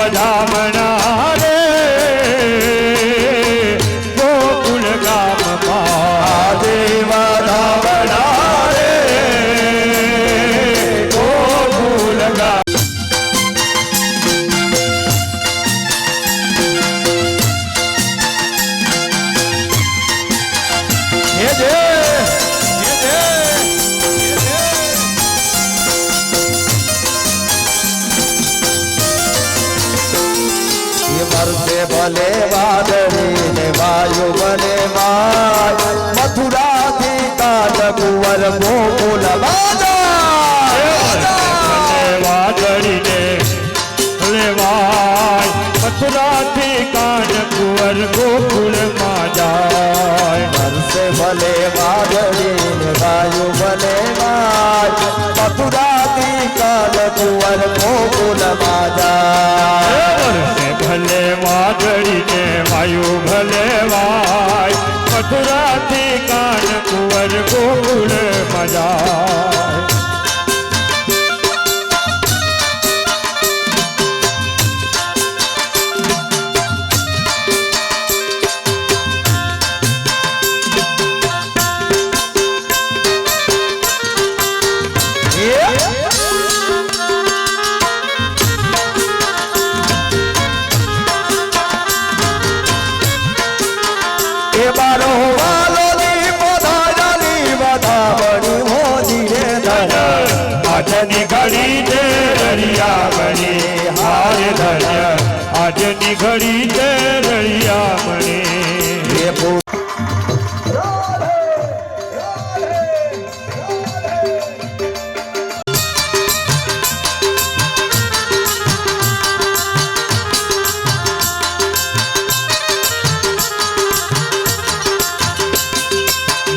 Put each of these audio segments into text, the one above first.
વધામણા રે ગોકુળ ગામમાં દેવ વધામણા રે ગોકુળ ગામ वर्षे भले वादળી ने वायु भले वाय मथुरा थी काल कुंवर गोकुल વાદળી ને લેવાય મથુરાથી કાન કુંવર ગોકુળ માં જાય वर्षे भले वादળી ने वायु भले वाय मथुरा थी काल कुंवर गोकुल जाय ભલે વાદળી ને વાયુ ભલે વાય મથુરાથી કાન કુંવર ગોકુળ માં જાય बारो वालो नी पधारानी વધામણી મોજી રે ધન્ય આજની ઘડી છે રળિયા મણી હારે ધન્ય આજની ઘડી છે રળિયા મણી એ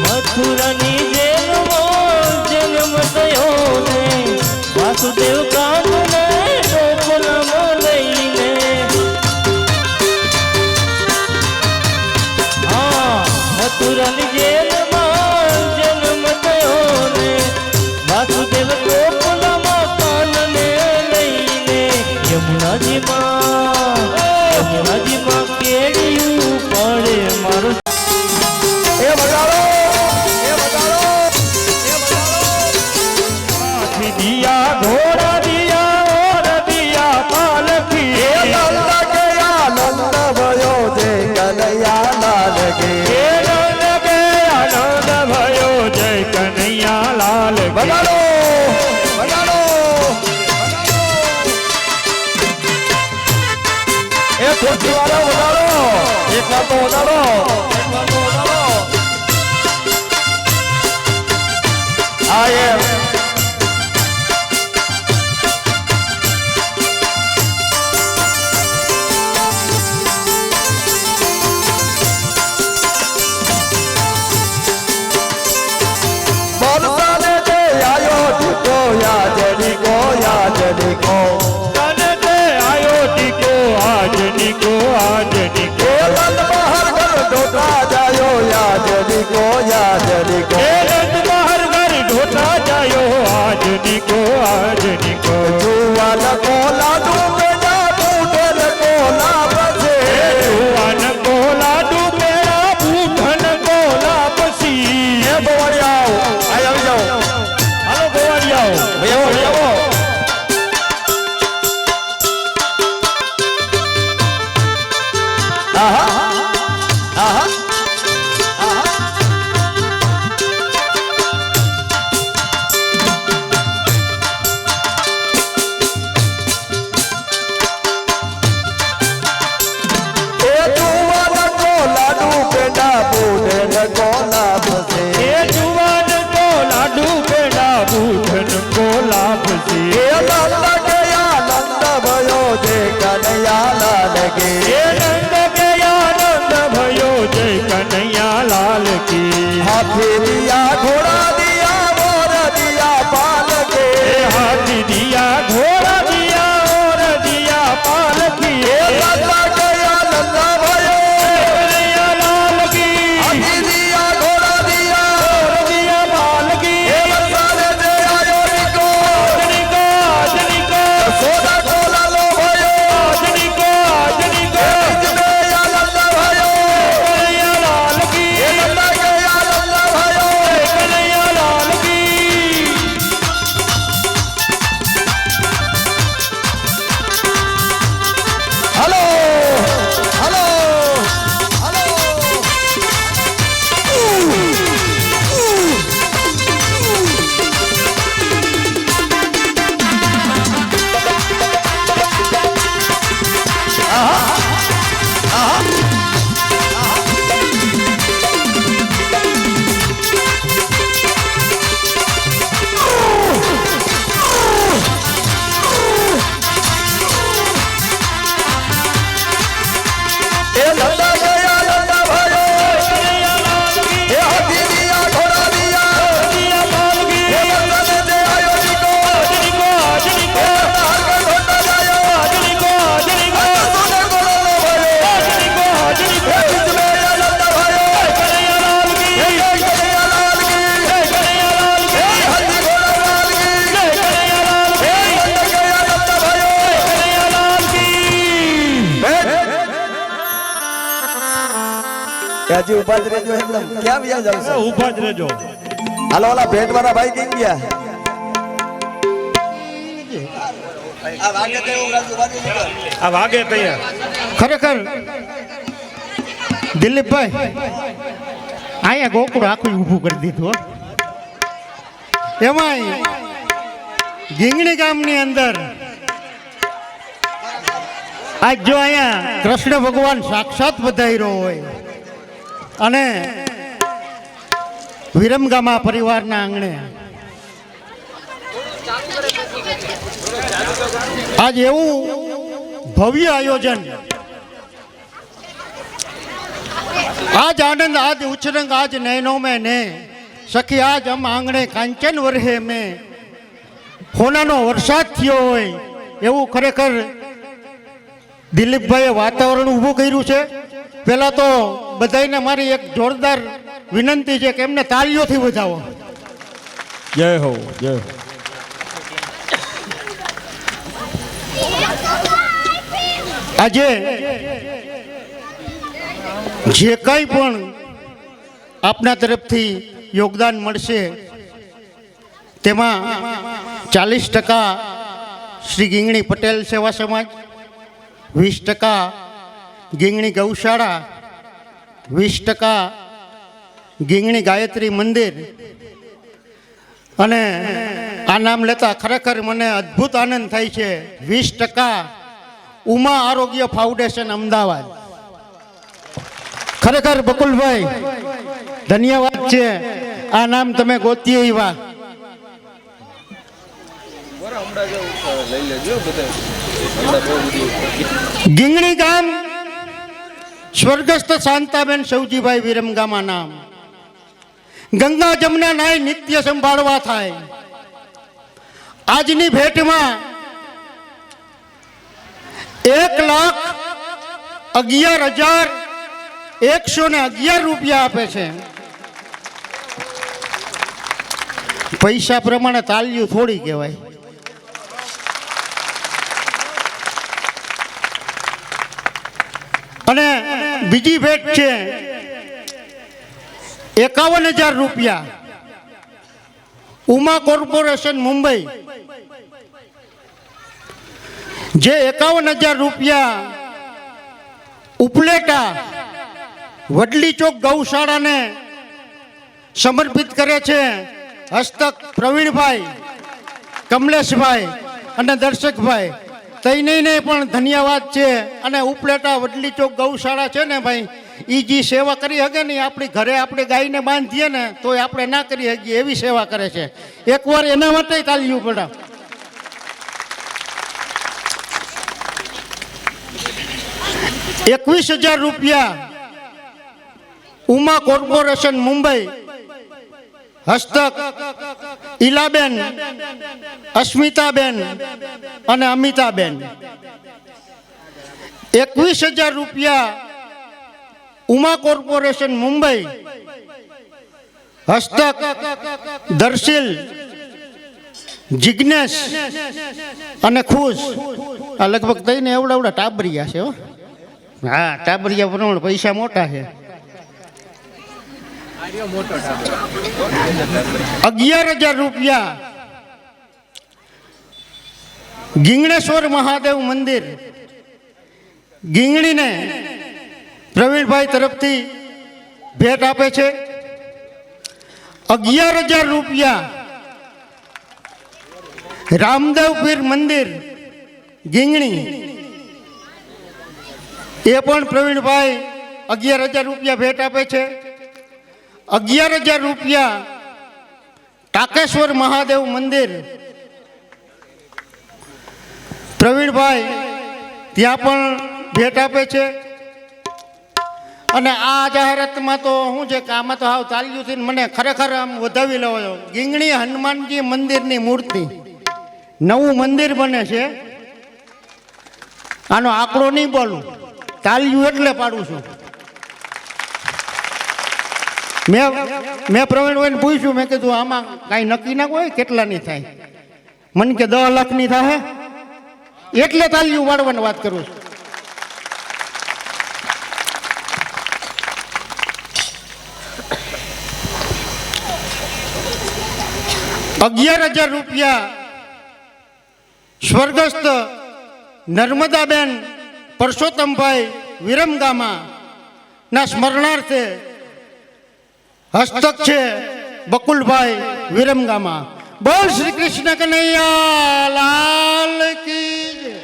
મથુરાની જેલમાં જન્મ થયો ને વાસુદેવ કામને ગોકુલમાં લઈને હા મથુરાની જેલમાં જન્મ થયો ને વાસુદેવ ગોકુલમાં કાનને લઈને યમુનાજીમાં કેળિયું પડે મારું એ બગાડો દિયા ઘોડા દિયા ઓર દિયા પાલકી એ નંદ કે આનંદ ભયો જય કનૈયા લાલ કે એ નંદ કે આનંદ ભયો જય કનૈયા લાલ કી. બગાડો બગાડો એ ખુરશી વાળો બગાડો એક વાર તો બગાડો આ એમ તને તે આયો ટીકો આજની કો આજની કો એ રત બહાર ઘર ઢોટા જાયો આજની કો આજની કો જુવાન કોલાડુ પેડા બૂઢન કોલા બસે જુવાન કોલા ડૂબેડા બૂઢન કોલા પછી એ બોવાડી આવો આવી જાઓ હાલો ગોવાળી આવો ભાઈ આવો આહા આહા એ જુવાન કોલા ડૂબેડા બૂઢન કોલા પછી એ નંદ કે આનંદ ભયો જય કનૈયા લાલ કી. હાથી દિયા ઘોડા દિયા મોર દિયા પાલકે હાથી દિયા ઘોડા દિયા ઓર દિયા પાલકી એ નંદ કે આનંદ ભયો કનૈયા લાલ કી. હાથી દિયા ઘોડા દિયા ઓર દિયા પાલકી એ વરસાદે દે આયો નિકો આજની કો સોડા કોલા લો ભયો આજની હજી ઉભા જ રહેજો એકદમ. ક્યાં વ્યા જાવ છો? ઊભા જ રહેજો. હાલો ઓલા ભેટ વાળા ભાઈ કેમ ગયા? આ વાગે તૈયાર. ખરેખર દિલીપભાઈ અહીંયા ગોકુળ આખું ઊભું કરી દીધું હો. એમાંય ગીંગણી ગામની અંદર આજ જો અહીંયા કૃષ્ણ ભગવાન સાક્ષાત પધાર્યો હોય અને વિરમગામા પરિવારના આંગણે આજ એવું ભવ્ય આયોજન, आज आनंद आज उछरंग आज नैनों में ने सखी आज हम आंगणे कांचन वर्हे में होनानो वरसाद थयो होय એવું ખરેખર દિલીપભાઈએ વાતાવરણ ઊભું કર્યું છે. પહેલા તો બધાને મારી એક જોરદાર વિનંતી છે કે એમને તાળીઓથી વધાવો. જય હો જય હો. આજે જે કંઈ પણ આપના તરફથી યોગદાન મળશે તેમાં 40% શ્રી ગીંગણી પટેલ સેવા સમાજ, 20% ગીંગણી ગૌશાળા, 20% ગીંગણી ગાયત્રી મંદિર અને આ નામ લેતા ખરેખર મને અદ્ભુત આનંદ થાય છે 20% ઉમા આરોગ્ય ફાઉન્ડેશન અમદાવાદ. ખરેખર બકુલભાઈ ધન્યવાદ છે, આ નામ તમે ગોતીએ એવા. ગીંગણી ગામ સ્વર્ગસ્થ શાંતાબેન સૌજીભાઈ વિરમગામા નામ. ગંગા જમના નાય નિત્ય સંભાળવા થાય. આજની ભેટમાં 1,11,111 રૂપિયા આપે છે. પૈસા પ્રમાણે તાલ્યું થોડી કહેવાય. અને બીજી ભેટ છે 51,000 રૂપિયા ઉમા કોર્પોરેશન મુંબઈ. જે 51,000 રૂપિયા ઉપલેટા વડલી ચોક ગૌશાળાને સમર્પિત કરે છે હસ્તક પ્રવીણભાઈ, કમલેશભાઈ અને દર્શકભાઈ. તઈને પણ ધન્યવાદ છે. અને ઉપલેટા વડલી ચોક ગૌશાળા છે ને ભાઈ, એ જે સેવા કરી શકે ને આપણી ઘરે આપણે ગાયને બાંધીએ ને તોય આપણે ના કરી શકીએ એવી સેવા કરે છે. એકવાર એના માટે તાલ્યું પડે. ₹21,000 રૂપિયા ઉમા કોર્પોરેશન મુંબઈ હસ્તક ઈલાબેન, અસ્મિતાબેન અને અમિતાબેન. 21,000 રૂપિયા ઉમા કોર્પોરેશન મુંબઈ હસ્તક દર્શિલ, જિજ્ઞેશ અને ખુશ. આ લગભગ થઈને એવડા ટાબરિયા છે હો. હા, ટાબરિયા પ્રમાણે પૈસા મોટા છે. 11,000 રૂપિયા ગીંગણેશ્વર મહાદેવ મંદિર ગીંગણીને પ્રવીણભાઈ તરફથી ભેટ આપે છે. 11,000 રૂપિયા રામદેવ પીર મંદિર ગીંગણી, એ પણ પ્રવીણભાઈ 11,000 રૂપિયા ભેટ આપે છે. 11,000 રૂપિયા ટાકેશ્વર મહાદેવ મંદિર પ્રવીણભાઈ ત્યાં પણ ભેટ આપે છે. અને આ જાહેરાતમાં તો શું છે કે આમાં તો હાવ તાલ્યું થઈને મને ખરેખર આમ વધાવી લેવો. ગીંગણી હનુમાનજી મંદિરની મૂર્તિ નવું મંદિર બને છે. આનો આંકડો નહીં બોલું, તાલ્યું એટલે પાડું છું. મેં પ્રવીણભાઈને પૂછ્યું, મેં કીધું આમાં કાંઈ નક્કી ના હોય કેટલાની થાય? મને કે 10 લાખની થાય એટલે તાલ્યું વાળવાની વાત કરું છું. 11,000 રૂપિયા સ્વર્ગસ્થ નર્મદાબેન પરસોત્તમભાઈ વિરમગામા ના સ્મરણાર્થે હસ્તક છે બકુલભાઈ વિરમગામા. બોલ શ્રી કૃષ્ણ કનૈયા લાલ કી જય.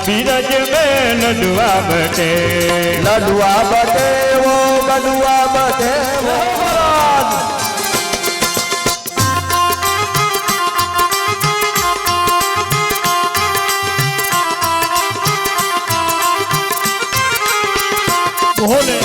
બીરજ બેન લડુઆ બટે લડુઆ બટે વો લડુઆ બટે વો મહારાજ. ભોલે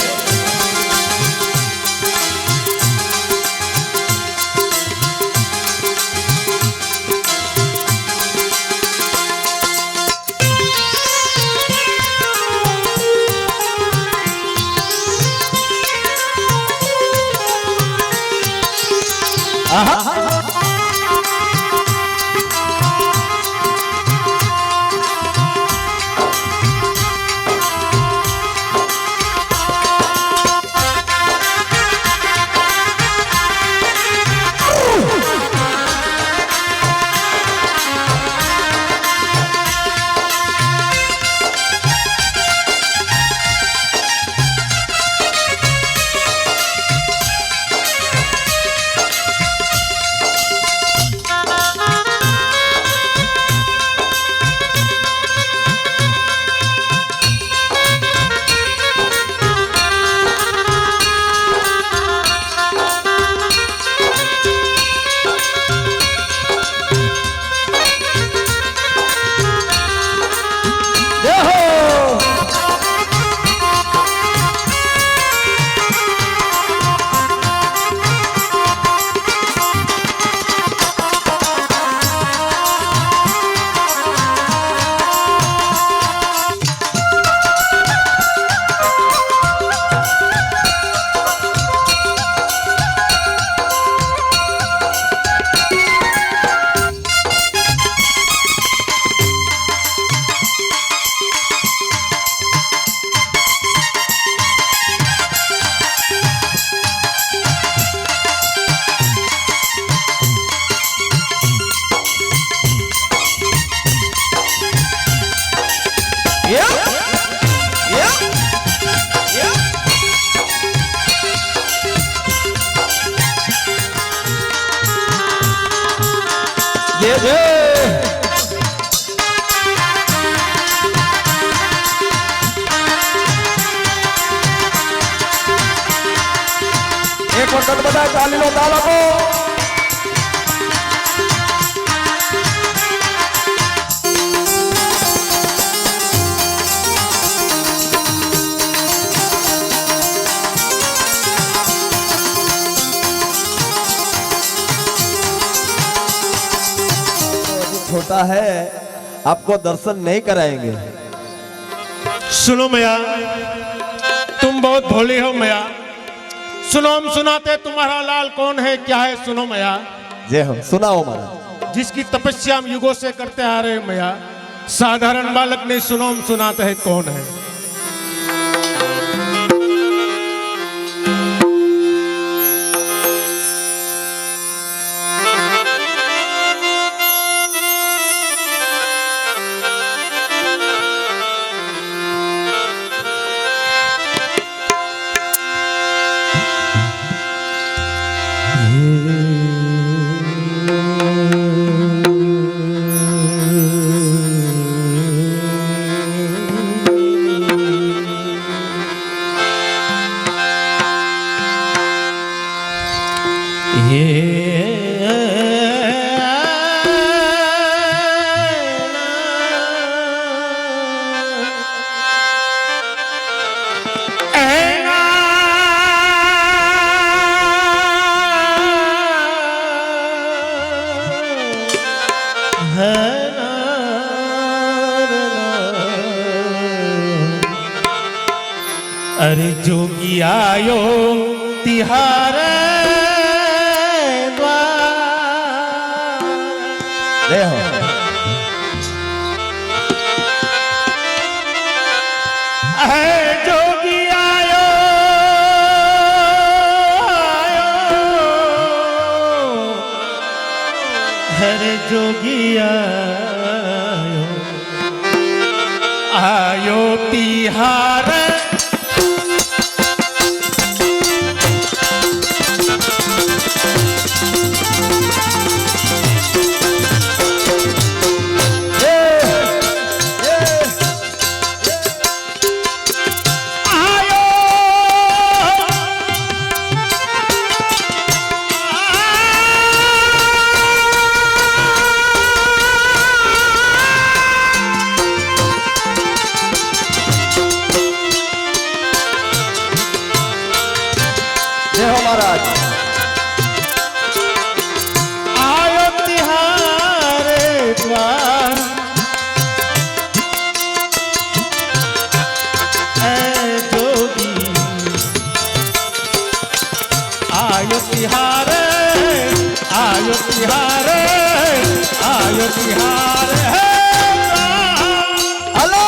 એક વખત બધા ચાલીનો તાલ આપો. छोटा है आपको दर्शन नहीं कराएंगे. सुनो मैया, तुम बहुत भोली हो मैया. सुनो हम सुनाते तुम्हारा लाल कौन है क्या है. सुनो मैया, जय हो. सुनाओ महाराज. जिसकी तपस्या हम युगों से करते आ रहे हैं मैया, साधारण बालक नहीं. सुनो हम सुनाते हैं कौन है. अरे जोगी आयो तिहारे जय हो. जोगी आयो जोगिया आयो तिहार जय हो महाराज। आयो तिहारे द्वार ऐ जोगी आयो तिहारे आयो तिहारे आयो तिहारे हेलो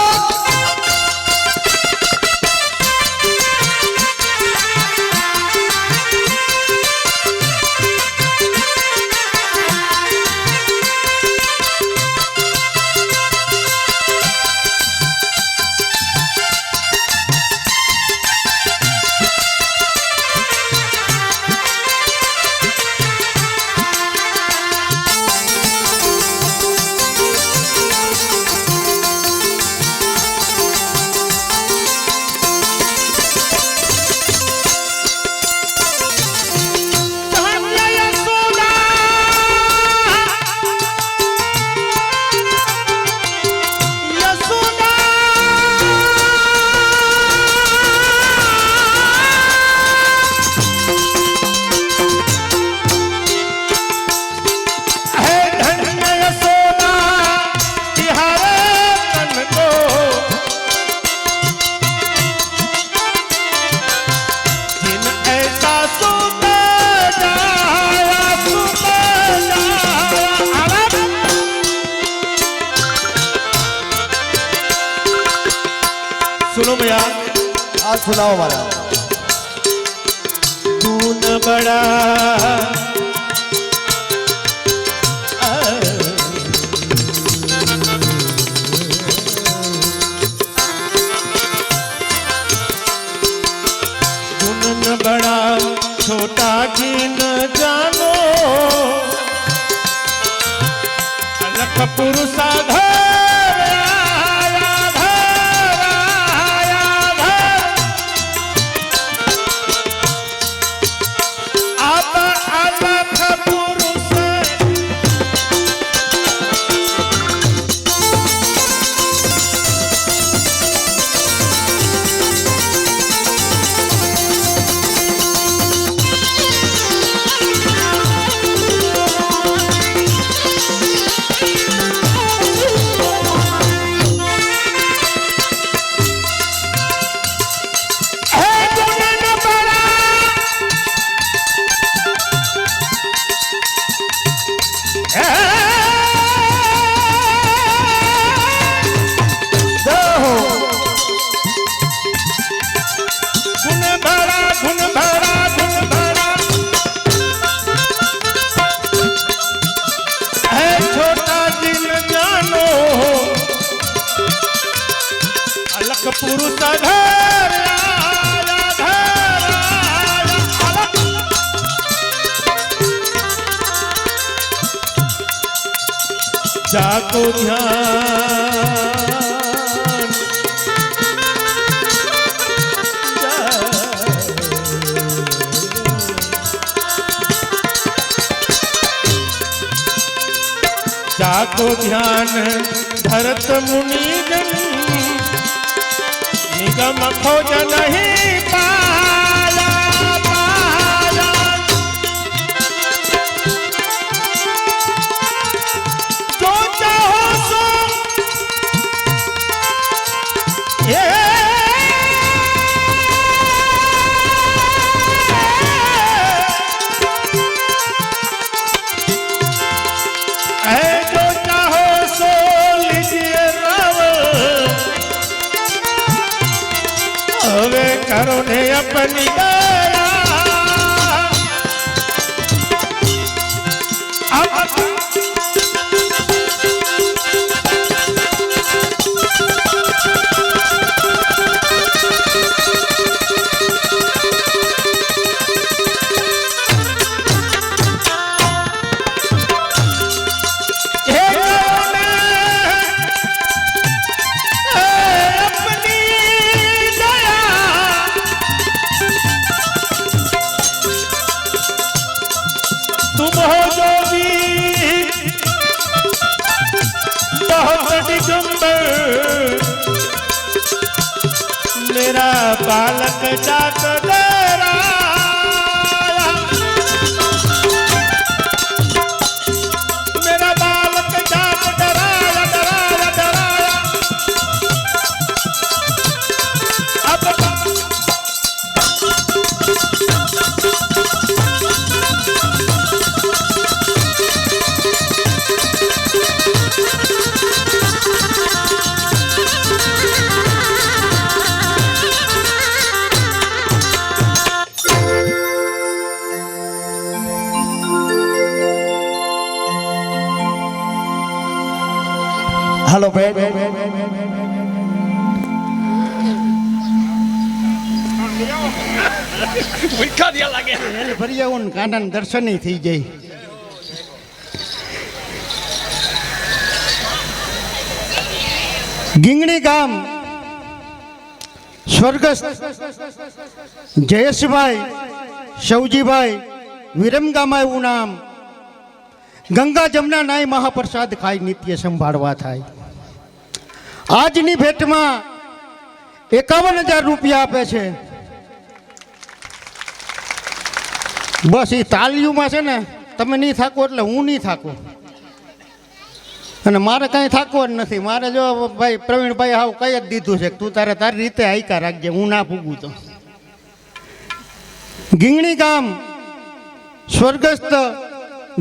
सुनो भैया आज सुनाओ महाराज। तू न बड़ा तू न बड़ा छोटा जी न जानो अलख पुरुषा पुरुष घर जाको ध्यान जाको ध्यान भरत मुनि जन निगम खोज नहीं पाया पाया जो चाहो सो ये जो चाहो सो लीजिए हवे करो ने अपनी दया अब झुंबर मेरा बालक जात डेरा मेरा बालक जात डराया डराया डराया अब हेलो बेन એને ભરી આવું ને કાનાના દર્શન થઈ જાય. ગીંગણી ગામ સ્વર્ગસ્થ જયેશભાઈ શવજીભાઈ વિરમગામમાં એવું નામ. ગંગા જમના નાય મહાપ્રસાદ ખાઈ નિત્ય સંભાળવા થાય. આજની ભેટમાં 51,000 રૂપિયા આપે છે. બસ એ તાલીઓમાં છે ને તમે નહીં થાકો એટલે હું નહીં થાકું. અને મારે કાંઈ થાકવું જ નથી. મારે જો ભાઈ પ્રવીણભાઈ હાવ કહી જ દીધું છે કે તું તારે તારી રીતે આયકા રાખજે, હું ના પૂગું તો. ગીંગણી ગામ સ્વર્ગસ્થ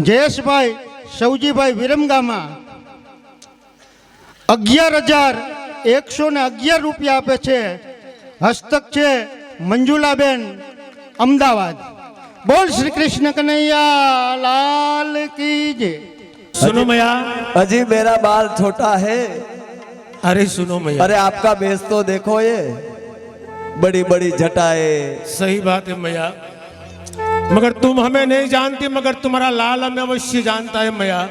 જયેશભાઈ સૌજીભાઈ વિરમગામમાં 11,111 રૂપિયા આપે છે. હસ્તક છે મંજુલાબેન અમદાવાદ. બોલ શ્રી કૃષ્ણ કનૈયા લાલ કી જય. सुनो मैया अजी मेरा बाल छोटा है. अरे सुनो मैया अरे आपका बेस तो देखो ये बड़ी बड़ी जटाएं. सही बात है मैया मगर तुम हमें नहीं जानती मगर तुम्हारा लाल हमें अवश्य जानता है मैया.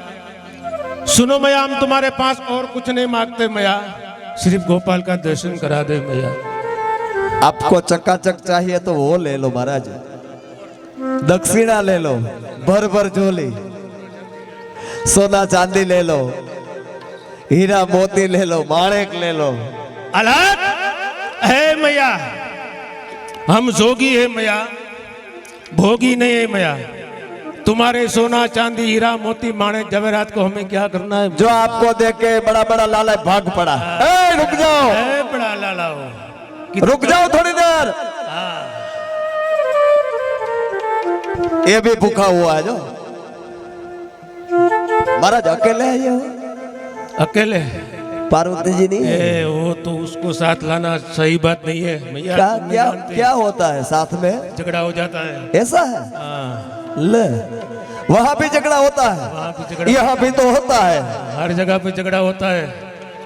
सुनो मैया हम तुम्हारे पास और कुछ नहीं मांगते मैया सिर्फ गोपाल का दर्शन करा दे मैया. आपको चकाचक चाहिए तो वो ले लो महाराज. दक्षिणा ले लो भर भर झोली. सोना चांदी ले लो, हीरा मोती ले लो, माणेक ले लो. अलग है मैया हम जोगी है मैया भोगी नहीं है मैया. तुम्हारे सोना चांदी हीरा मोती माणे जवेरात को हमें क्या करना है. जो आपको देख के बड़ा बड़ा लाला भाग पड़ा. ए, रुक जाओ बड़ा लाला हो रुक जाओ थोड़ी देर. ये भी भूखा हुआ है जो. महाराज अकेले है ये. अकेले पार्वती जी नहीं है. वो तो उसको साथ लाना सही बात नहीं है मैया. क्या तुम नहीं क्या जानते. क्या होता है साथ में. झगड़ा हो जाता है. ऐसा है. हाँ ले वहां भी झगड़ा होता है, वहाँ भी झगड़ा यहाँ भी तो होता है. हर जगह पे झगड़ा होता है.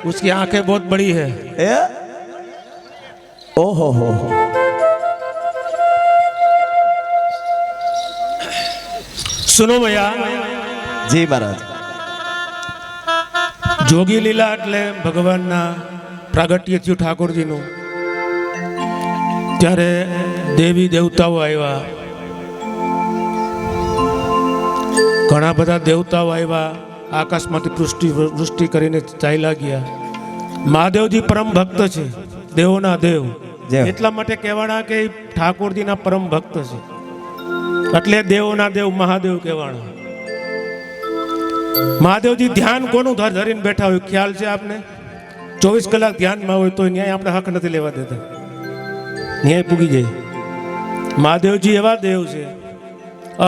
उसकी आंखें बहुत बड़ी है. ए? ओहो हो. सुनो मैया જી મહારાજ. જોગી લીલા એટલે ભગવાનના પ્રાગટ્ય થયું ઠાકોરજીનું. ત્યારે દેવી દેવતાઓ આવ્યા, ઘણા બધા દેવતાઓ આવ્યા, આકાશમાંથી વૃષ્ટિ કરીને ચાલ્યા ગયા. મહાદેવજી પરમ ભક્ત છે, દેવોના દેવ. એટલા માટે કહેવાના કે ઠાકોરજીના પરમ ભક્ત છે એટલે દેવોના દેવ મહાદેવ કહેવાના. મહાદેવજી ધ્યાન કોનું ધરીને બેઠા હોય ખ્યાલ છે આપને. 24 કલાક ધ્યાનમાં હોય તો ન્યાય આપણે હક નથી લેવા દેતા, ન્યાય પૂગી જાય. મહાદેવજી એવા દેવ છે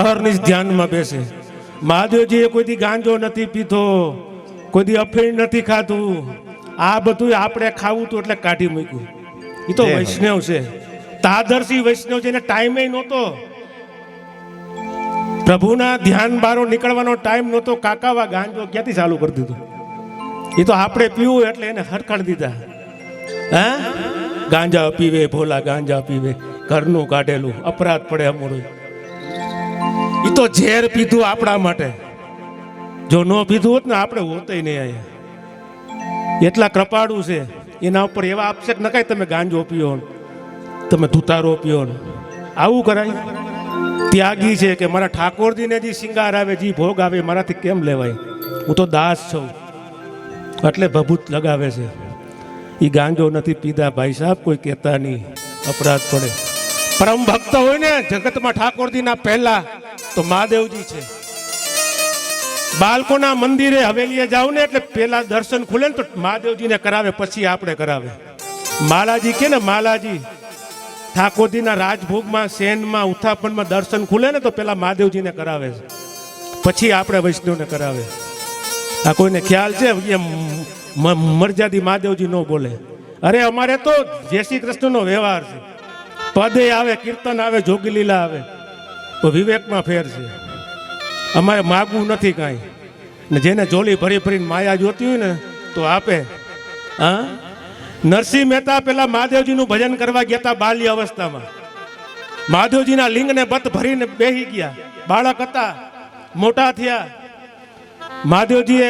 અહર્નિશ ધ્યાનમાં બેસે. મહાદેવજીએ કોઈથી ગાંજો નથી પીધો, કોઈથી અફીણ નથી ખાધું. આ બધું આપણે ખાવું હતું એટલે કાઢી મૂક્યું. એ તો વૈષ્ણવ છે, તાદર્શી વૈષ્ણવ છે. એને ટાઈમે નહોતો, પ્રભુના ધ્યાન બારો નીકળવાનો ટાઈમ નહોતો. કાકાવા ગાંજો ક્યાંથી ચાલુ કરી દીધું. એ તો આપણે પીવું એટલે એને હરખાડી દીધા. હા ગાંજા પીવે, ભોલા ગાંજા પીવે, ઘરનું કાઢેલું અપરાધ પડે અમૂળું. એ તો ઝેર પીધું આપણા માટે. જો ન પીધું હોત ને આપણે હોતે નહીં આયા. એટલા કૃપાળુ છે. એના ઉપર એવા આક્ષેપ ન કાંઈ તમે ગાંજો પીઓ, તમે ધુતારો પીઓ, આવું કરાય. ત્યાગી છે કે મારા ઠાકોરજીને જે શિંગાર આવે, જે ભોગ આવે મારાથી કેમ લેવાય. હું તો દાસ છું. એટલે ભભૂત લગાવે છે. એ ગાંજો નથી પીધા ભાઈ સાહેબ, કોઈ કહેતા નહીં, અપરાધ પડે. પરમ ભક્ત હોય ને જગતમાં ઠાકોરજીના પહેલા તો મહાદેવજી છે. બાળકોના મંદિરે હવેલીએ જાવ ને એટલે પેલા દર્શન ખુલે ને તો મહાદેવજીને કરાવે, પછી આપણે કરાવે. માલાજી કે ને માલાજી ઠાકોરજીના રાજભોગમાં સેનમાં ઉત્થાપનમાં દર્શન ખુલે ને તો પેલા મહાદેવજીને કરાવે છે, પછી આપણે વૈષ્ણવને કરાવે. આ કોઈને ખ્યાલ છે? મરજાદી મહાદેવજી ન બોલે. અરે અમારે તો જય શ્રી કૃષ્ણનો વ્યવહાર છે. પદે આવે, કીર્તન આવે, જોગી લીલા આવે, તો વિવેકમાં ફેર છે. અમારે માગવું નથી કાંઈ. ને જેને જોલી ભરી ભરીને માયા જોતી હોય ને તો આપે. હા, નરસિંહ મહેતા પેલા મહાદેવજીનું ભજન કરવા ગયા હતા બાલ્ય અવસ્થામાં. મહાદેવજીના લિંગને બત ભરીને બેહી ગયા. બાળક હતા, મોટા થયા. મહાદેવજીએ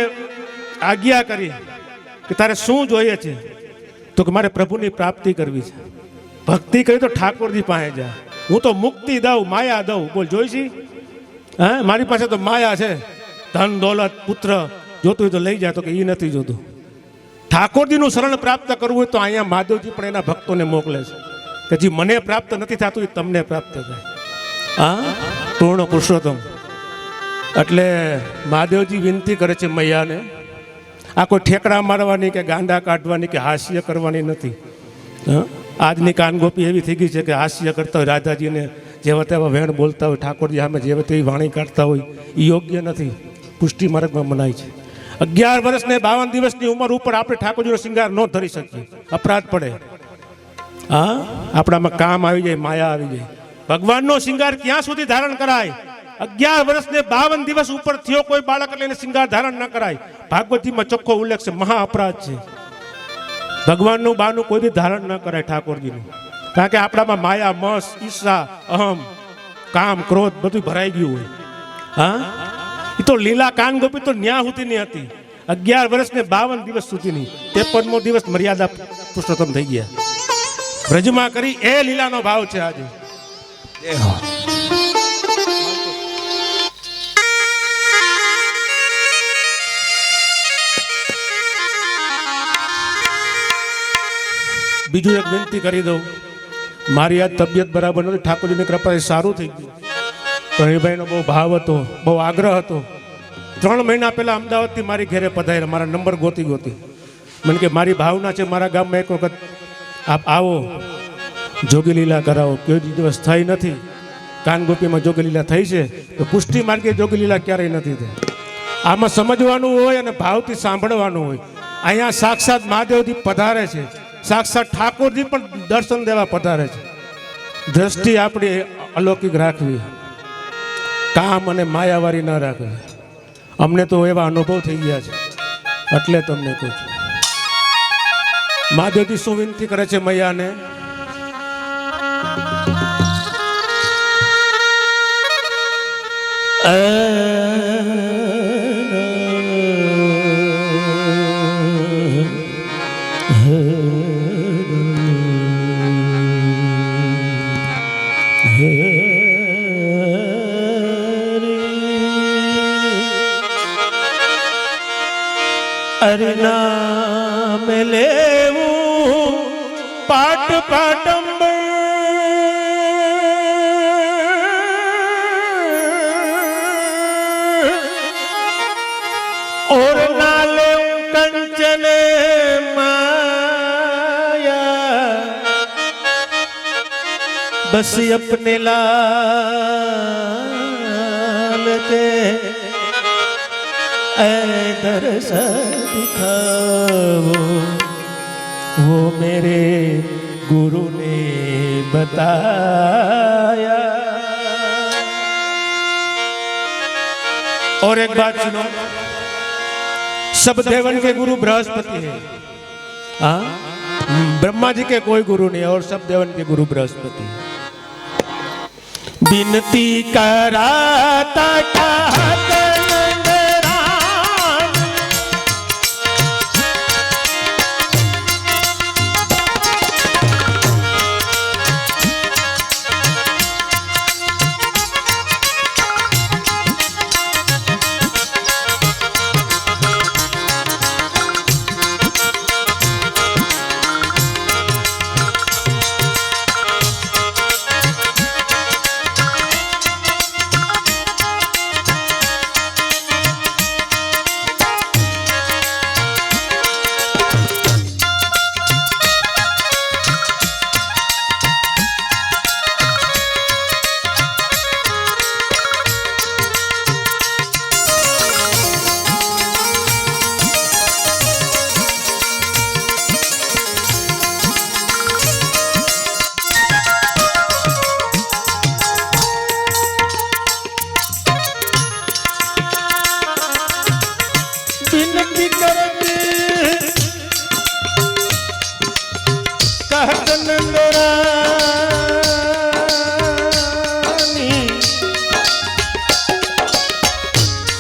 આજ્ઞા કરી કે તારે શું જોઈએ છે? તો કે મારે પ્રભુની પ્રાપ્તિ કરવી છે. ભક્તિ કરી તો ઠાકોરજી પાસે જા, હું તો મુક્તિ દઉં, માયા દઉં. બોલ જોઈશી? હા, મારી પાસે તો માયા છે, ધન દોલત પુત્ર જોતું હોય તો લઈ જાય. તો કે એ નથી જોતું. ઠાકોરજીનું શરણ પ્રાપ્ત કરવું હોય તો અહીંયા મહાદેવજી પણ એના ભક્તોને મોકલે છે કે જે મને પ્રાપ્ત નથી થતું એ તમને પ્રાપ્ત થાય. હા, પૂર્ણ પુરુષોત્તમ. એટલે મહાદેવજી વિનંતી કરે છે મૈયાને, આ કોઈ ઠેકડા મારવાની કે ગાંડા કાઢવાની કે હાસ્ય કરવાની નથી. આજની કાનગોપી એવી થઈ ગઈ છે કે હાસ્ય કરતા હોય, રાધાજીને જેવા તેવા વેણ બોલતા હોય, ઠાકોરજી સામે જેવા તેવી વાણી કાઢતા હોય, એ યોગ્ય નથી. પુષ્ટિ માર્ગમાં મનાય છે. 11 વર્ષ ને 52 દિવસની ઉંમર ઉપર આપણે ઠાકોરજીનો શિંગાર ન ધરી શકીએ, અપરાધ પડે. હા, આપણામાં કામ આવી જાય, માયા આવી જાય. ભગવાનનો શિંગાર ક્યાં સુધી ધારણ કરાય? 11 વર્ષ ને 52 દિવસ ઉપર થયો કોઈ બાળક લઈને શિંગાર ધારણ ન કરાય. ભાગવતીમાં ચોખ્ખો ઉલ્લેખ છે, મહા અપરાધ છે. ભગવાનનું બાનું કોઈ બી ધારણ ન કરાય ઠાકોરજીનું, કારણ કે આપણામાં માયા, મસ, ઈર્ષા, અહમ, કામ, ક્રોધ બધું ભરાઈ ગયું હોય. હા, એ તો લીલા કાનગોપી તો ન્યા સુધીની હતી, 11 વર્ષ ને 52 દિવસ સુધીની. 53મો દિવસ મર્યાદા પુરુષોત્તમ થઈ ગયા. વ્રજમાં કરી એ લીલાનો ભાવ છે આજે. બીજું એક વિનંતી કરી દઉં, મારી આ તબિયત બરાબર નથી, ઠાકોરજીની કૃપાથી સારું થઈ ગયું. પ્રવીણભાઈનો બહુ ભાવ હતો, બહુ આગ્રહ હતો. 3 મહિના પહેલા અમદાવાદથી મારી ઘરે પધાર્યા, મારા નંબર ગોતી. મને કે મારી ભાવના છે મારા ગામમાં એક વખત આપ આવો, જોગી લીલા કરાવો. કોઈ દિવસ થઈ નથી. કાનગોપીમાં જોગી લીલા થઈ છે, તો પુષ્ટિ માર્ગે જોગી લીલા ક્યારેય નથી થઈ. આમાં સમજવાનું હોય અને ભાવથી સાંભળવાનું હોય. અહીંયા સાક્ષાત મહાદેવજી પધારે છે, સાક્ષાત ઠાકોરજી પણ દર્શન દેવા પધારે છે. દ્રષ્ટિ આપણી અલૌકિક રાખવી, કામ અને માયાવારી ન રાખવી. અમને તો એવા અનુભવ થઈ ગયા છે, એટલે તમને કહું છું. મહાદેવજી શું વિનંતી કરે છે મૈયાને? અરે નામ લેવું પાટ પાટંબર, और ना लेऊं कंचन माया, बस अपने लाल के दर्शन दिखाओ, वो मेरे गुरु ने बताया. और एक बात सुनो, सब देवन के गुरु बृहस्पति है. हाँ, ब्रह्मा जी के कोई गुरु नहीं और सब देवन के गुरु बृहस्पति है. बिनती कराता कहत नंदरानी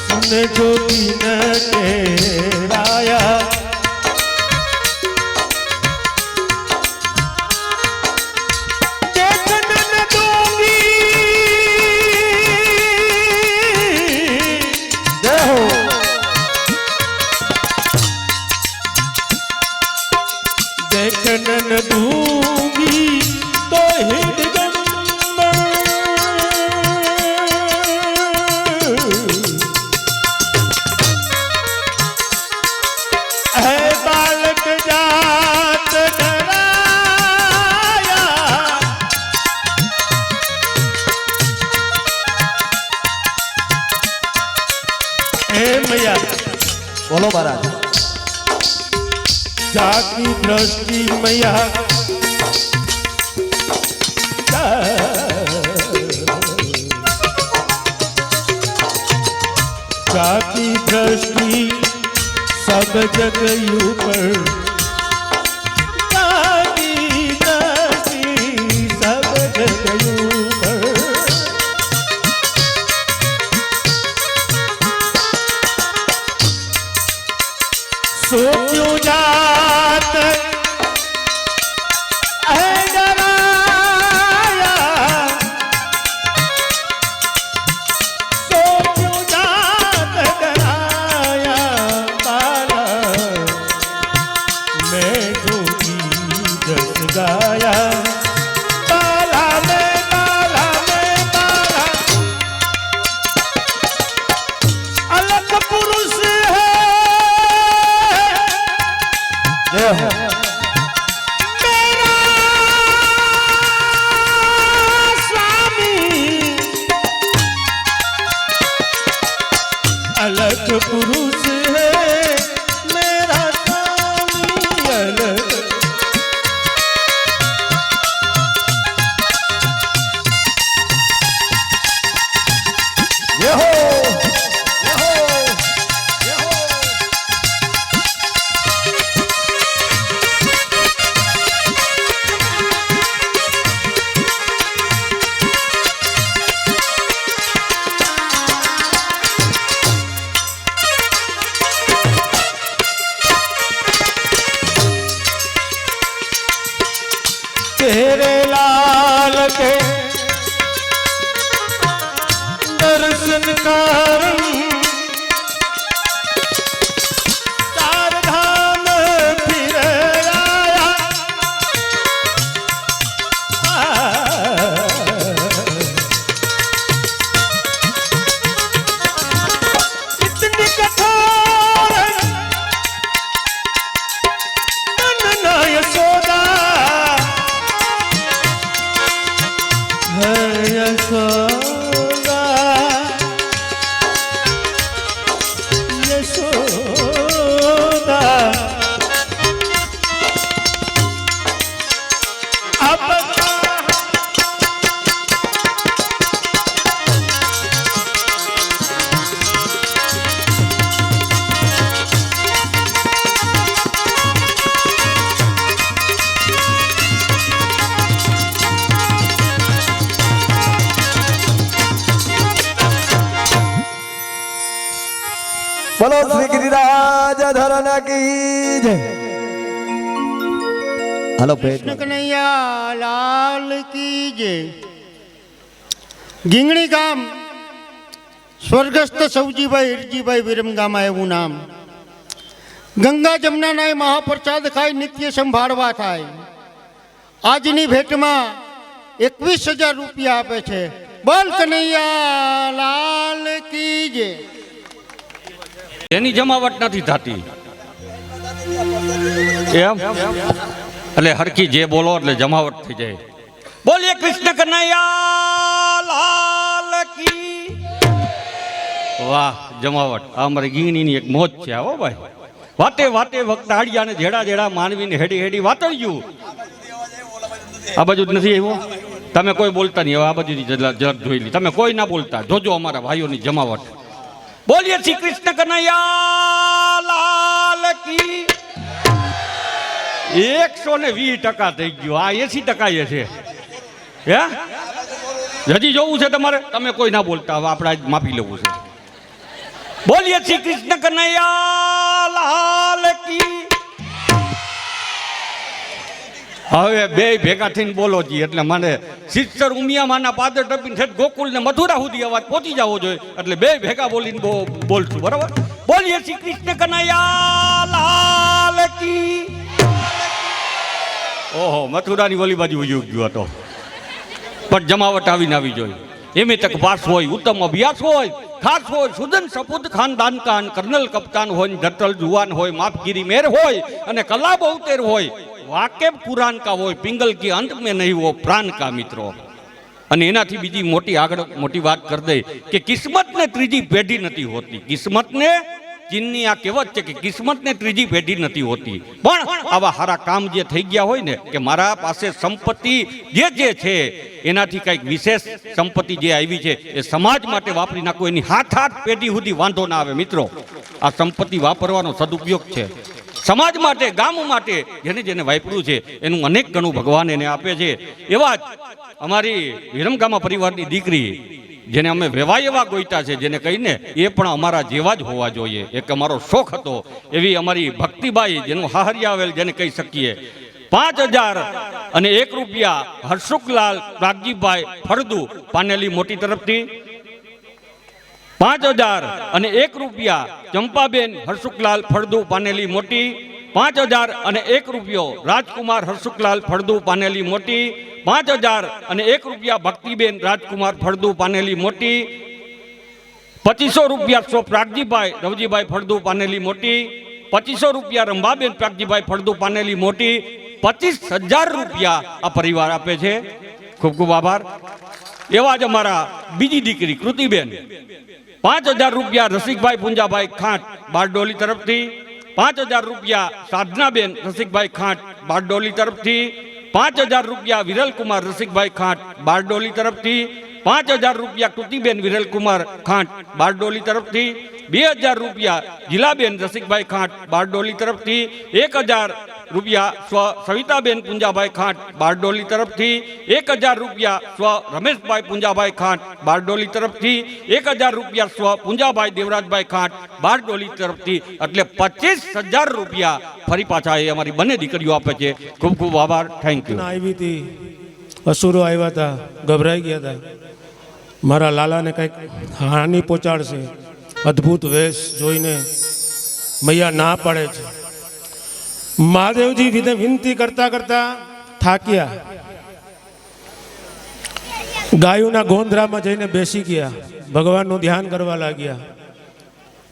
सुन जोगी न केराया देखनन दूंगी तो है बालक जात डराया हे मैया बोलो महाराज। जाकी दृष्टि मैया जाकी दृष्टि सब जग ऊपर जाकी दृष्टि सब जग ऊपर सो क्यों जात है डराया सो क्यों जात डराया बाला मैं जोगी जस गाया बाला में बाला अलग पुरुष है मेरा स्वामी अलग पुरुष है मेरा स्वामी अलग ये हो तेरे लाल के दर्शन कारण चार धाम फिर आया इतनी कठोर नन्ना यशोदा यशोदा यशोदा अब बोलो श्री गिरिराज धरन की जय। हेलो कृष्ण कन्हैया लाल की जय। ગીંગણી ગામ સ્વર્ગસ્થ સૌજીભાઈ હિરજીભાઈ વિરમગામમાં એવું નામ ગંગા જમનાના મહાપ્રસાદ ખાઈ નિત્ય સંભાળવા થાય આજની ભેટમાં 21,000 રૂપિયા આપે છે બોલ કનૈયા લાલ કી જય એની જમાવટ નથી થતી એમ એટલે હરખી જે બોલો એટલે જમાવટ થઈ જાય બોલીએ કૃષ્ણ કનૈયા લાલ કી વાહ જમાવટ આ અમારી ગીણીની એક મોજ છે હો ભાઈ વાતે વાતે વખતાડિયા ને જેડા જેડા માનવીને હેડી હેડી વાતળ્યું આ બાજુ જ નથી આવ્યો તમે કોઈ બોલતા નહીં હવે આ બાજુની જર જોઈ લી તમે કોઈ ના બોલતા જોજો અમારા ભાઈઓની જમાવટ બોલીએ શ્રી કૃષ્ણ કનૈયા લાલ કી 120% થઈ ગયું. આ 80% છે. હે હજી જોવું છે તમારે? તમે કોઈ ના બોલતા, હવે આપણે આજ માપી લેવું છે. બોલીએ શ્રી કૃષ્ણ કનૈયા લાલ કી. હવે બે ભેગા થઈને બોલો જી, એટલે મને સિસ્ટર ઉમિયામાના પાદર ટપીને ઠેઠ ગોકુળ ને મથુરા સુધી અવાજ પહોંચી જવો જોઈએ, એટલે બે ભેગા બોલીને બોલશું, બરાબર? બોલીએ શ્રી કૃષ્ણ કનૈયા લાલ કી. ઓહો, મથુરાની ઓલી બાજુ ઉજ્યું ગયો હતો, પણ જમાવટ આવીને આવી જોઈએ. એમે તક પાસ હોય, ઉત્તમ અભ્યાસ હોય, ખાસ હોય, સુદન સપૂત ખાનદાન કાન, કર્નલ કપ્તાન હોય, ધટલ જુવાન હોય, માપગીરી મેર હોય અને કલા બહુતેર હોય, વાકેફ કુરાન કા હોય, પિંગલ કી અંત में નહીં હો પ્રાણ કા મિત્રો. અને એનાથી બીજી મોટી આગળ મોટી વાત કરી દે કે કિસ્મતને ત્રીજી પેઢી નથી હોતી. કિસ્મતને ચીનની આ કહેવત છે કે કિસ્મતને ત્રીજી પેઢી નથી હોતી. પણ આવા સારા કામ જે થઈ ગયા હોય ને, કે મારા પાસે સંપત્તિ જે છે એનાથી કંઈક વિશેષ સંપત્તિ જે આવી છે એ સમાજ માટે વાપરી નાખો, એની હાથ પેઢી સુધી વાંધો ના આવે. મિત્રો, આ સંપત્તિ વાપરવાનો સદુપયોગ છે. સમાજ માટે, ગામ માટે જેને જેને વાપર્યું છે એનું અનેક ગણું ભગવાન એને આપે છે. એવા જ અમારી વિરમગામા પરિવારની દીકરી, જેને અમે વેવાય એવા ગોઈતા છે, જેને કહીને એ પણ અમારા જેવા જ હોવા જોઈએ, એક અમારો શોખ હતો. એવી અમારી ભક્તિબાઈ, જેનું હાહરિયા આવેલ જેને કહી શકીએ. 5001 રૂપિયા હર્ષુખલાલ પ્રાગજીભાઈ ફળદુ પાનેલી મોટી તરફથી. 5001 રૂપિયા ચંપાબેન હર્ષુખલાલ ફળદુ પાનેલી મોટી. 5001 રૂપિયો રાજકુમાર હર્ષુખલાલ ફળદુ પાનેલી મોટી. 5001 રૂપિયા ભક્તિબેન રાજકુમાર ફળદુ પાનેલી મોટી. 2500 રૂપિયા સો પ્રાગજીભાઈ રવજીભાઈ ફળદુ પાનેલી મોટી. 2500 રૂપિયા રંભાબેન પ્રાગજીભાઈ ફળદુ પાનેલી મોટી. 25,000 રૂપિયા આ પરિવાર આપે છે. ખૂબ ખૂબ આભાર. એવા જ અમારા બીજી દીકરી કૃતિબેન, 5000 રૂપિયા રસિકભાઈ પુંજાભાઈ ખાંટ બારડોલી તરફથી. 5000 રૂપિયા સાધનાબેન રસિકભાઈ ખાંટ બારડોલી તરફથી. 5000 રૂપિયા વિરલકુમાર રસિકભાઈ ખાંટ બારડોલી તરફથી. 5000 રૂપિયા કૃતિબેન વિરલકુમાર ખાંટ બારડોલી તરફથી. 2000 રૂપિયા જીલાબેન રસિકભાઈ ખાંટ બારડોલી તરફથી. 1000 રૂપિયા સ્વ સવિતાબેન પુંજાભાઈ ખાંટ બારડોલી તરફથી. 1000 રૂપિયા સ્વ રમેશભાઈ પુંજાભાઈ ખાંટ બારડોલી તરફથી. 1000 રૂપિયા સ્વ પુંજાભાઈ દેવરાજભાઈ ખાંટ બારડોલી તરફથી. એટલે 25,000 રૂપિયા ફરી પાછા એ અમારી બંને દીકરીઓ આપે છે. ખૂબ ખૂબ આભાર. Thank you. આવી હતી, અસુરો આવ્યા હતા, ગભરાઈ ગયા હતા. મારા લાલાને કંઈક હાનિ પહોંચાડશે. અદ્ભુત વેશ જોઈને મૈયા ના પડે છે. મહાદેવજી વિનંતી કરતા કરતા થાક્યા. ગાયોના ગોંદરામાં જઈને બેસી ગયા, ભગવાનનું ધ્યાન કરવા લાગ્યા.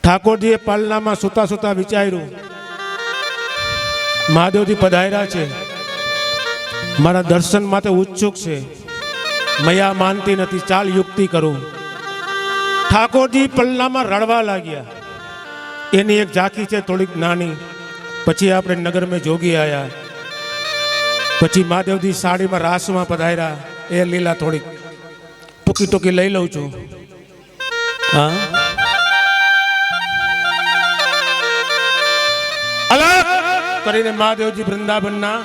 ઠાકોરજીએ પાલનામાં સૂતા સૂતા વિચાર્યું, મહાદેવજી પધાર્યા છે, મારા દર્શન માટે ઉત્સુક છે, મૈયા માનતી નથી, ચાલ યુક્તિ કરું. ઠાકોરજી પલનામાં રડવા લાગ્યા. એની એક ઝાંખી છે થોડીક નાની. પછી આપણે નગરમાં જોગી આવ્યા. પછી મહાદેવજી સાડીમાં રાસમાં પધાર્યા. એ લીલા થોડીક ટૂંકી ટૂંકી લઈ લઉં છું. હા, અલગ કરીને મહાદેવજી વૃંદાવનના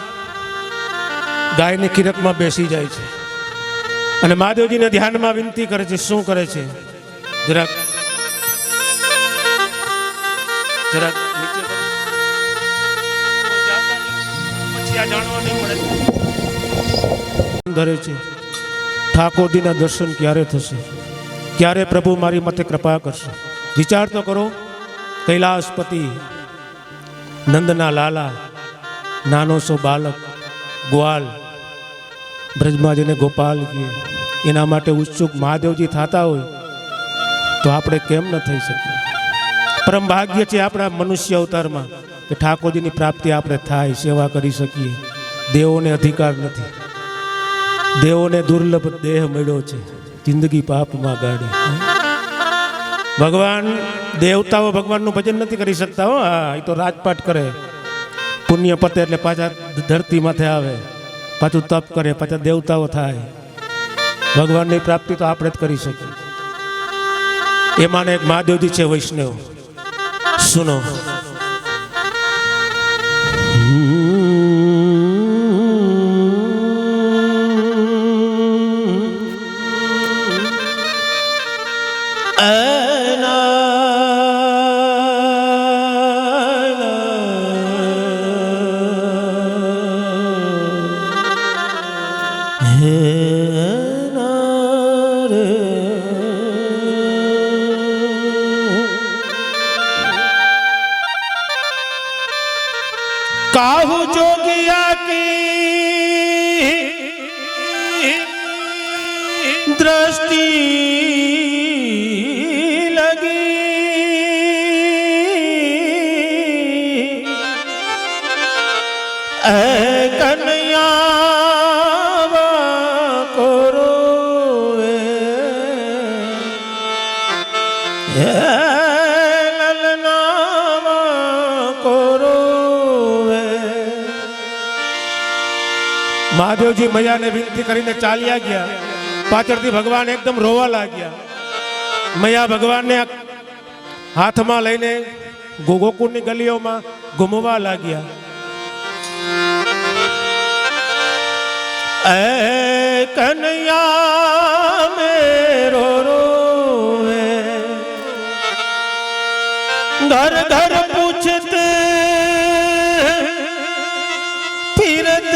ગાયની કિરકમાં બેસી જાય છે અને મહાદેવજીને ધ્યાનમાં વિનંતી કરે છે. શું કરે છે? જરાક નીચે પછી આ જાણવા નહીં મળે. ધરે છે, ઠાકોરજીના દર્શન ક્યારે થશે? ક્યારે પ્રભુ મારી મતે કૃપા કરશે? વિચાર તો કરો. કૈલાસપતિ નંદના લાલા, નાનો સો બાલક, ગ્વાલ, બ્રજમાં જેને ગોપાલ કહે, એના માટે ઉત્સુક મહાદેવજી થતા હોય તો આપણે કેમ ન થઈ શકીએ? પરમ ભાગ્ય છે આપણા મનુષ્ય અવતારમાં કે ઠાકોરજીની પ્રાપ્તિ આપણે થાય, સેવા કરી શકીએ. દેવોને અધિકાર નથી. દેવોને દુર્લભ દેહ મળ્યો છે, જિંદગી પાપમાં ગાડી. ભગવાન, દેવતાઓ ભગવાનનું ભજન નથી કરી શકતા. હો, હા, એ તો રાજપાટ કરે, પુણ્ય પતે એટલે પાછા ધરતી માથે આવે, પાછું તપ કરે, પાછા દેવતાઓ થાય. ભગવાનની પ્રાપ્તિ તો આપણે જ કરી શકીએ. એમાં એક મહાદેવજી છે વૈષ્ણવ. સુનો. હે નારે काहू जोगिया की दृष्टि लगी ऐ कन्हैया को रोए મહાદેવજી મૈયાને વિનંતી કરીને ચાલ્યા ગયા. પાછળથી ભગવાન એકદમ રોવા લાગ્યા. મૈયા ભગવાનને હાથમાં લઈને ગોકુળની ગલીઓમાં ઘૂમવા લાગ્યા. ऐ कन्हैया मेरो रोवे घर घर पूछत फिरत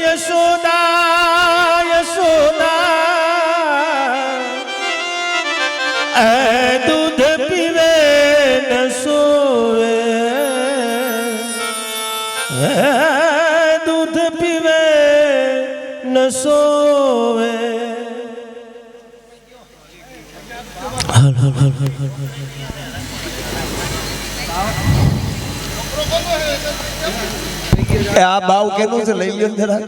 यशोदा ऐ दूध पीवे न सोवे दूध पीवे न सोवे આ બાવ કેનું છે લઈ લ્યો જરા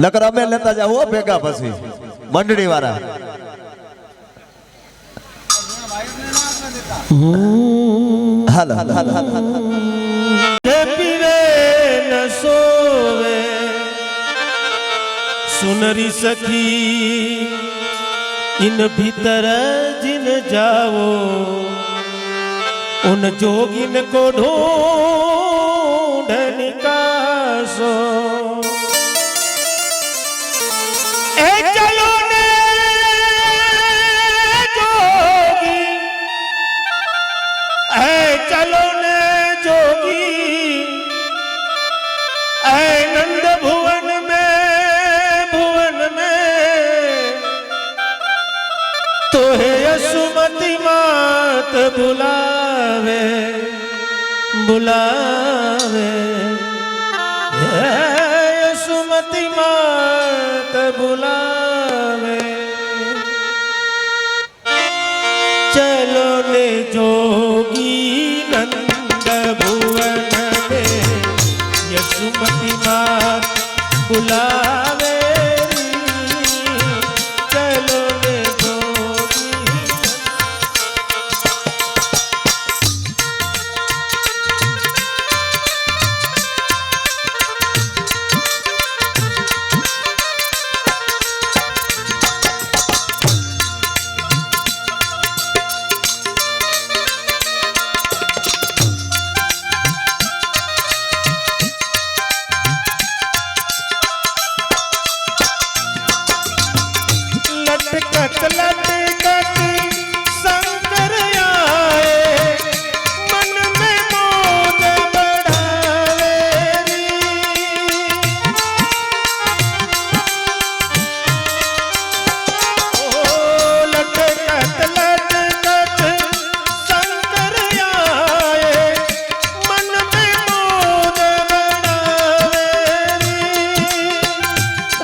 નકર અમે લેતા જાવ ભેગા પછી મંડળી વાળા હાલ હાલ હાલ હાલ पीवे न सोवे सुनरी सखी इन भीतर जिन जाओ उन जोगिन को ढूंढ निकासो ए चलो ने जोगी ए चलो ने जोगी ऐ नंद भुवन में तो है यशुमती मात बुलावे बुलावे हे यशुमती मात बुलावे चलो ने जोगी नंद भुवन में यशुमती मात बुलावे चलो ने जोगी लटकत लटकत शंकर आए मन में मोद बढ़ावे लटकत लटकत शंकर आए मन में मोद बढ़ावे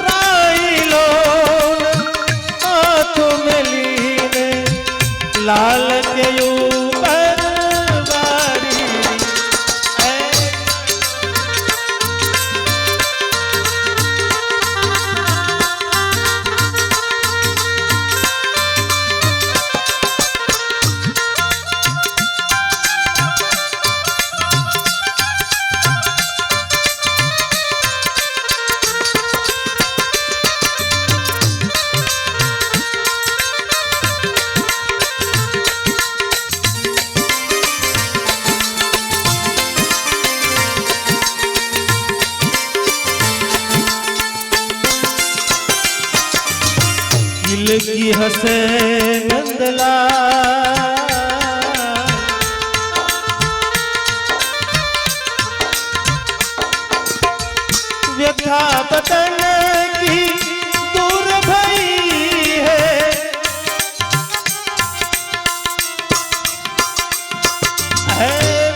राई लो लाल के ऊपर बारी दिल की हंसे नंदला व्यथा बदन की दूर भई है,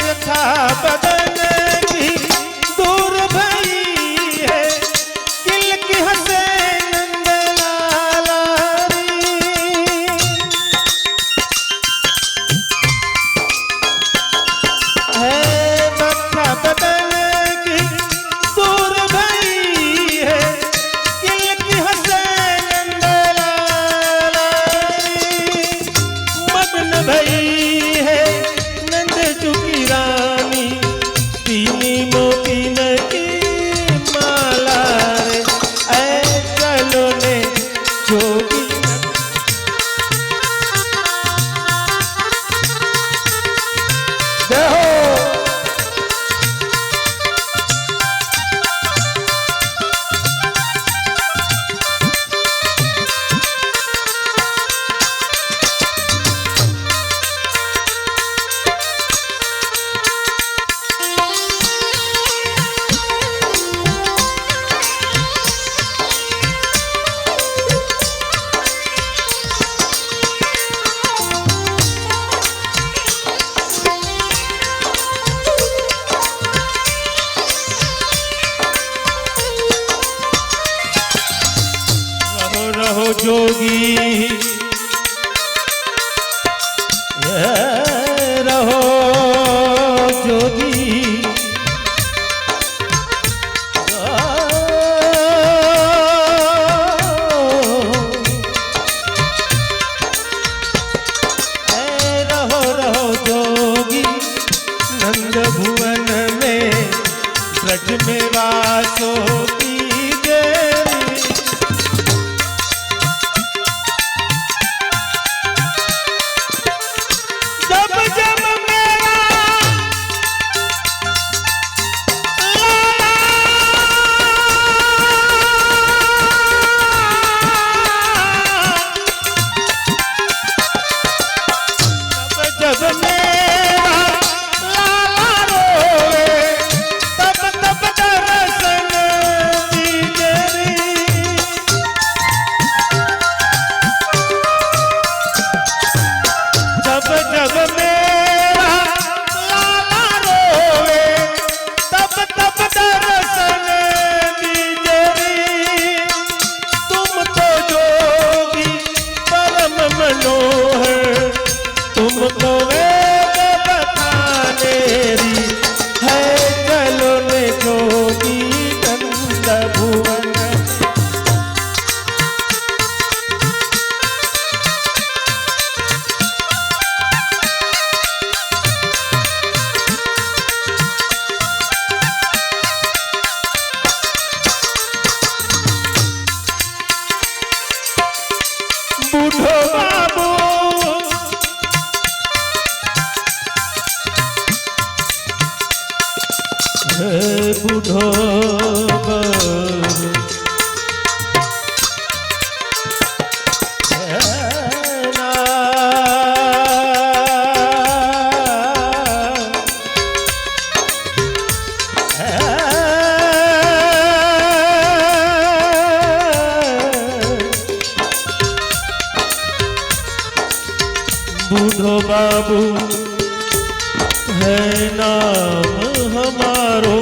व्यथा बदन की दूर भई है, किल की हंसे नंद लाला री। व्यथा बदन की दूर भई है, किल की हंसे नंद लाला री। मग्न भई है नंद चुकी रानी, पीनी मोतीन की माला रे। ऐ चलो ने जोगी रहो जोगी, रहो जोगी, रहो रहो जोगी, नंद भुवन में ब्रज में वासो कीजिए। जब जब मेरा जब जब मेरा लाला रोए, तब तब दर्शन दीजिए। जब जब मेरा लाला रोए, तब तब दर्शन दीजिए। तुम तो जोगी परम मनोहर, तुमको वेद बताने री है। चलो ने जोगी नंद भुवन, बूढ़ो बाबू बूढ़ो बाबू, बूढ़ो बाबू है नाम हमारो,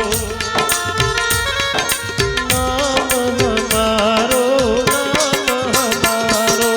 नाम हमारो, नाम हमारो।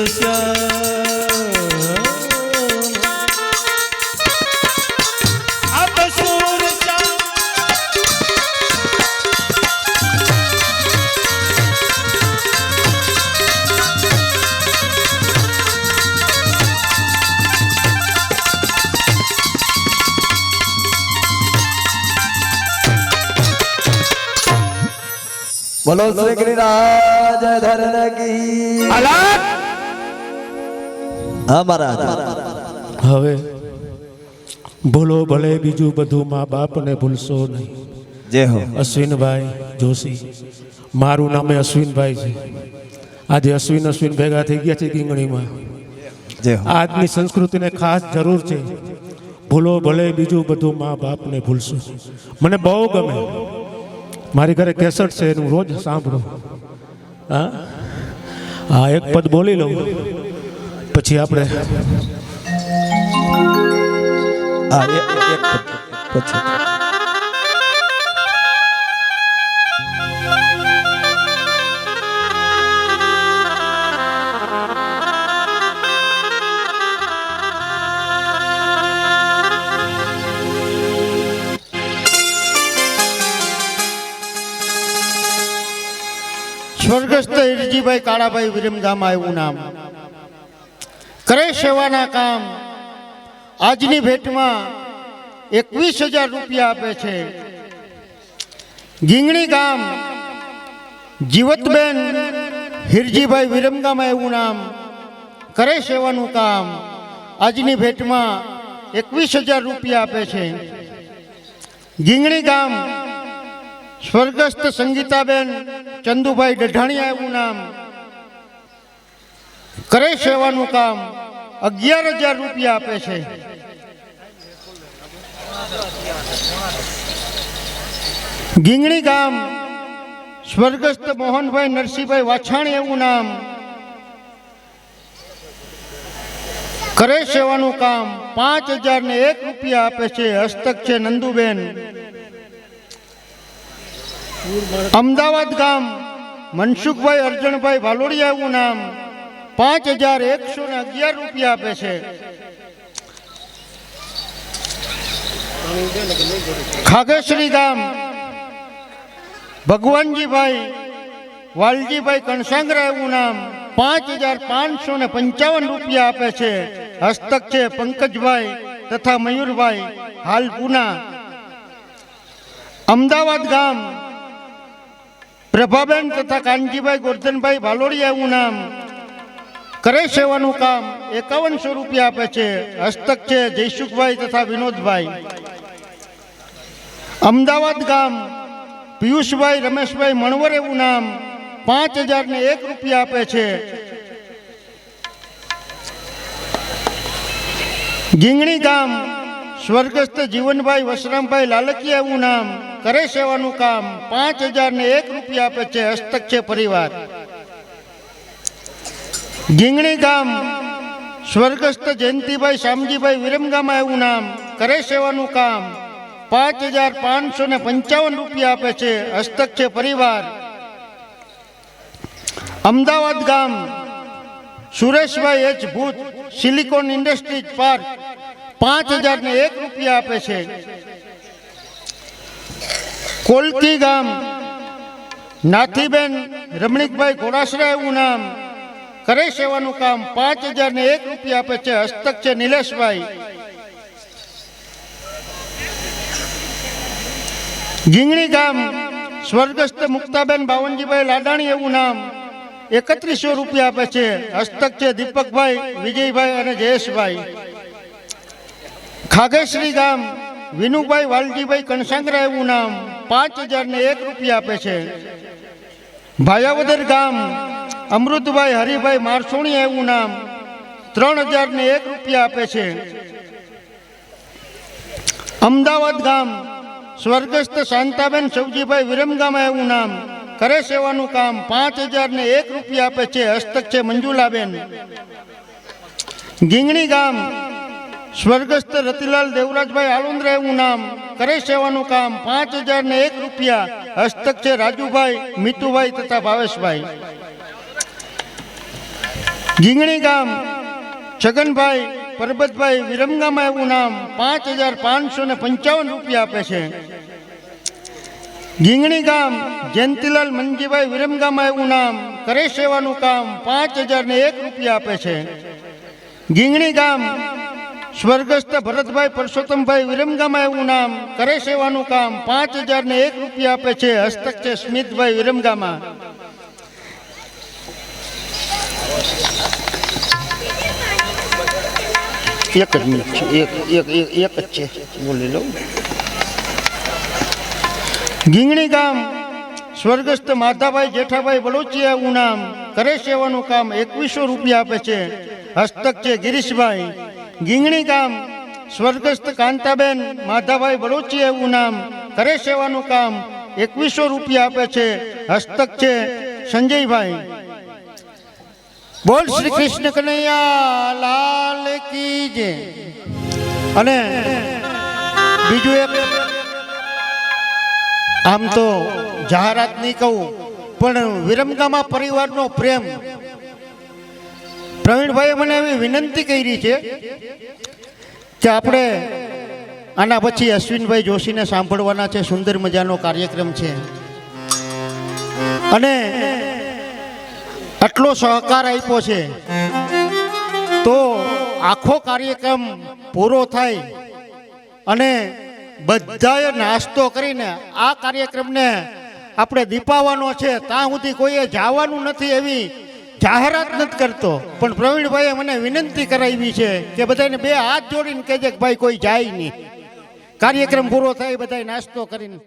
શ્યામ આપ સુર શ્યામ બોલો શ્રી ગિરિરાજ ધરણ કી અલગ હા મહારાજ હવે ભૂલો ભલે બીજું બધું મા બાપને ભૂલશો નહીં. જય હો અશ્વિનભાઈ જોશી, મારું નામે અશ્વિનભાઈ છે. આજે અશ્વિન ભેગા થઈ ગયા છે ગીંગણીમાં. જય હો આજની સંસ્કૃતિને ખાસ જરૂર છે. ભૂલો ભલે બીજું બધું મા બાપને ભૂલશો. મને બહુ ગમે. મારી ઘરે કેસેટ છે એનું રોજ સાંભળો. હા એક પદ બોલી લઉં પછી આપણે હા એક પછી સ્વર્ગસ્થ હિરજીભાઈ કાળાભાઈ વિરમગામમાં એવું નામ કરે સેવાના કામ. આજની ભેટમાં 21,000 રૂપિયા આપે છે. ગીંગણી ગામ જીવતબેન હિરજીભાઈ વિરમગામમાં એવું નામ કરે સેવાનું કામ. આજની ભેટમાં 21,000 રૂપિયા આપે છે. ગીંગણી ગામ સ્વર્ગસ્થ સંગીતાબેન ચંદુભાઈ ડઢાણિયા એવું નામ કરે સેવાનું કામ. 11,000 રૂપિયા આપે છે. ગીંગણી ગામ સ્વર્ગસ્થ મોહનભાઈ નરસિંહભાઈ વાછાણી એવું નામ કરે સેવાનું કામ. 5,001 રૂપિયા આપે છે. હસ્તક છે નંદુબેન. અમદાવાદ ગામ મનસુખભાઈ અર્જણભાઈ ભાલોડિયા એવું નામ 5,111 રૂપિયા આપે છે. ખાગેશ્રી ગામ ભગવાનજીભાઈ વાલજીભાઈ કણસાંગરા એવું નામ 5,555 રૂપિયા આપે છે. હસ્તક છે પંકજભાઈ તથા મયુરભાઈ, હાલ પૂના. અમદાવાદ ગામ પ્રભાબેન તથા કાનજીભાઈ ગોરધનભાઈ ભાલોડિયા એવું નામ કરે સેવાનું કામ. 5100 રૂપિયા આપે છે. હસ્તક છે જયસુખભાઈ તથા વિનોદભાઈ. અમદાવાદ ગામ પિયુષભાઈ રમેશભાઈ મણવર એવું નામ 5,001 રૂપિયા આપે છે. ગીંગણી ગામ સ્વર્ગસ્થ જીવનભાઈ વસરામભાઈ લાલકિયા એવું નામ કરે સેવાનું કામ. 5,001 રૂપિયા આપે છે. હસ્તક છે પરિવાર. ગીંગણી ગામ સ્વર્ગસ્થ જયંતિભાઈ શામજીભાઈ વિરમગામમાં એવું નામ કરે સેવાનું કામ. 5,555 રૂપિયા આપે છે. હસ્તક છે પરિવાર. અમદાવાદ ગામ સુરેશભાઈ એચ ભૂત સિલિકોન ઇન્ડસ્ટ્રીઝ પાર્ક 5,001 રૂપિયા આપે છે. કોલકી ગામ નાથીબેન રમણીકભાઈ ઘોડાસરા એવું નામ કરે સેવાનું કામ. 5,001 રૂપિયા આપે છે. હસ્તક છે નિલેશભાઈ. ગીંગણી ગામ સ્વર્ગસ્થ મુક્તાબેન બાવનજીભાઈ લાડાણી એવું નામ 3100 રૂપિયા આપે છે. હસ્તક છે દીપકભાઈ, વિજયભાઈ અને જયેશભાઈ. ખાગેશ્રી ગામ વિનુભાઈ વાલજીભાઈ કણસાંગરા એવું નામ 5,001 રૂપિયા આપે છે. ભાયાવદર ગામ અમૃતભાઈ હરિભાઈ મારસોણિયા એવું નામ 3,001 રૂપિયા આપે છે. અમદાવાદ ગામ સ્વર્ગસ્થ શાંતાબેન સૌજીભાઈ વિરમગામમાં એવું નામ કરે સેવાનું કામ. 5,001 રૂપિયા આપે છે. હસ્તક છે મંજુલાબેન. ગીંગણી ગામ સ્વર્ગસ્થ રતિલાલ દેવરાજભાઈ આલુંદ્રા એવું નામ કરે સેવાનું કામ. 5,001 રૂપિયા. હસ્તક છે રાજુભાઈ, મીતુભાઈ તથા ભાવેશભાઈ. ગીંગણી ગામ છગનભાઈ પરબતભાઈ વિરમગામમાં એવું નામ 5,555 રૂપિયા આપે છે. ગીંગણી ગામ જયંતિલાલ મંજીભાઈ વિરમગામમાં એવું નામ કરે સેવાનું કામ 5,001 રૂપિયા આપે છે. ગીંગણી ગામ સ્વર્ગસ્થ ભરતભાઈ પરસોત્તમભાઈ વિરમગામમાં એવું નામ કરે સેવાનું કામ 5,001 રૂપિયા આપે છે. હસ્તક છે સ્મિતભાઈ વિરમગામમાં. એક જ મિનિટ છે, એક જ છે, બોલી લઉં. ગીંગણી ગામ સ્વર્ગસ્થ માધાભાઈ જેઠાભાઈ બલોચિયા એવું નામ કરે સેવાનું કામ 2100 રૂપિયા આપે છે. હસ્તક છે ગિરીશભાઈ. ગીંગણી ગામ સ્વર્ગસ્થ કાંતાબેન માધાભાઈ બલોચિયા એવું નામ કરે સેવાનું કામ 2100 રૂપિયા આપે છે. હસ્તક છે સંજયભાઈ. બોલ શ્રી કૃષ્ણ કનૈયા લાલ કી જય. અને બીજું એક, આમ તો જાહેરાત નહીં કહું, પણ વિરમગામા પરિવારનો પ્રેમ પ્રવીણભાઈએ મને એવી વિનંતી કરી છે કે આપણે આના પછી અશ્વિનભાઈ જોશીને સાંભળવાના છે. સુંદર મજાનો કાર્યક્રમ છે અને આટલો સહકાર આપ્યો છે તો આખો કાર્યક્રમ પૂરો થાય અને બધાએ નાસ્તો કરીને આ કાર્યક્રમને આપણે દીપાવવાનો છે. ત્યાં સુધી કોઈએ જવાનું નથી એવી જાહેરાત નથી કરતો, પણ પ્રવીણભાઈએ મને વિનંતી કરાવી છે કે બધાને 2 હાથ જોડીને કહેજે કે ભાઈ કોઈ જાય નહીં. કાર્યક્રમ પૂરો થાય બધાએ નાસ્તો કરીને